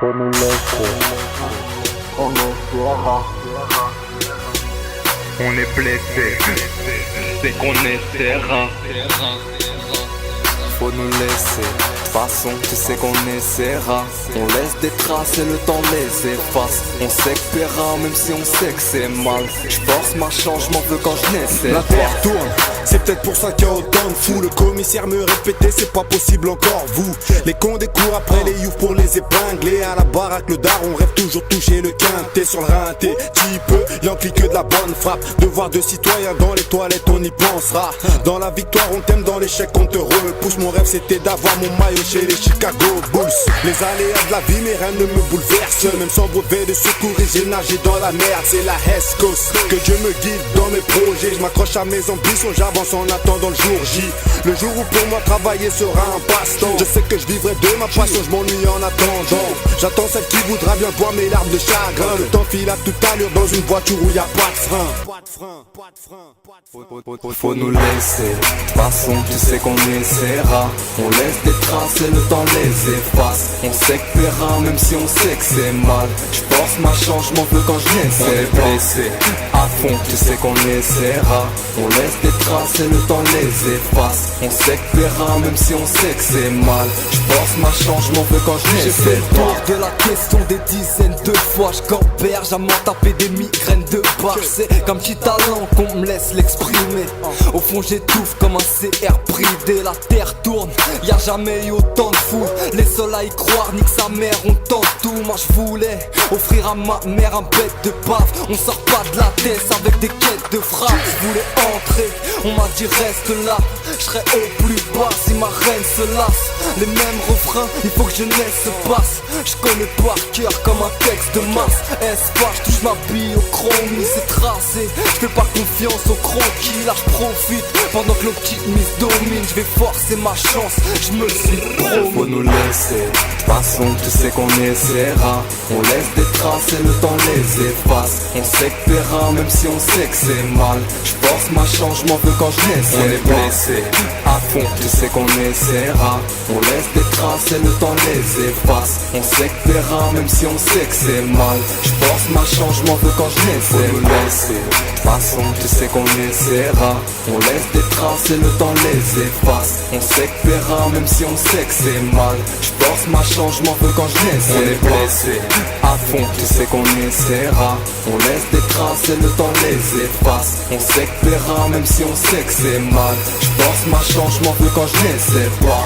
Faut nous laisser. On essaiera. On est blessé, c'est qu'on essaiera. Faut nous laisser, de toute façon tu sais qu'on essaiera. On laisse des traces et le temps les efface. On sait que paiera même si on sait que c'est mal. J'force ma chance, j'm'en veux quand je n'essaie La pas. terre tourne, c'est peut-être pour ça qu'il y a autant de fous. Le commissaire me répétait, c'est pas possible encore vous. Les cons décourent après les youths pour les épingler. À la baraque le daron rêve toujours toucher le quintet. Sur le rinté, petit peu, y'en clique que de la bonne frappe. Devoir de citoyen dans les toilettes, on y pensera. Dans la victoire on t'aime, dans l'échec on te repousse. Mon rêve c'était d'avoir mon maillot chez les Chicago Bulls. Les aléas de la vie, mes rêves ne me bouleversent. Même sans brevet de secours, j'ai nagé dans la merde. C'est la West Coast, que Dieu me guide dans mes projets. Je m'accroche à mes ambitions, j'avance en attendant le jour J. Le jour où pour moi travailler sera un passe-temps. Je sais que je vivrai de ma passion, je m'ennuie en attendant. J'attends celle qui voudra bien boire mes larmes de chagrin. Le temps file à toute allure dans une voiture où y a pas de frein. Faut nous laisser, de toute façon tu sais qu'on essaiera. On laisse des traces et le temps les efface. On sait que paiera même si on sait que c'est mal. J'force ma chance, j'm'en veux quand je n'essaie. On est blessé, à fond tu sais qu'on essaiera. On laisse des traces et le temps les efface. On sait que paiera même si on sait que c'est mal. J'force ma chance, j'm'en veux quand je J'ai fait n'essaie le tour pas. de la question des dizaines de fois. Je gamberge à m'en taper des migraines de barre. C'est comme petit talent qu'on me laisse l'exprimer. Au fond j'étouffe comme un CR bridé. La terre tourne, y'a jamais eu autant de fous. Les seuls à y croire, nique sa mère, on tente tout. Moi je voulais offrir à ma mère un bête de bave. On sort pas de la tête avec des quêtes de frappe. Je voulais entrer, on m'a dit reste là. Je serai au plus bas si ma reine se lasse. Les mêmes refrains, il faut que jeunesse se passe. Je connais par cœur comme un texte de masse. Espace, je touche ma bille au chromie, c'est tracé. Je fais pas confiance au croquis, là je profite. Pendant que l'optimisme domine, je vais forcer ma chance. Je me suis promis. Faut nous laisser, de toute façon tu sais qu'on essaiera. On laisse des traces et le temps les efface. On sait que paiera même si on sait que c'est mal. J'force ma chance, j'm'en veux quand je n'essaie. On est blessé, à fond tu sais qu'on essaiera. On laisse des traces et le temps les efface. On sait que paiera même si on sait que c'est mal. J'force ma chance, j'm'en veux quand je n'essaie. Faut nous laisser, de toute façon tu sais qu'on essaiera. On laisse des traces et le temps les efface. On sait que paiera même si on sait que c'est mal. J'force ma chance, j'm'en veux quand je n'essaie. On est blessé, à fond tu sais qu'on essaiera. On laisse des traces et le temps les efface. On sait que paiera même si on sait que c'est mal. J'force ma chance, j'm'en veux quand je n'essaie pas.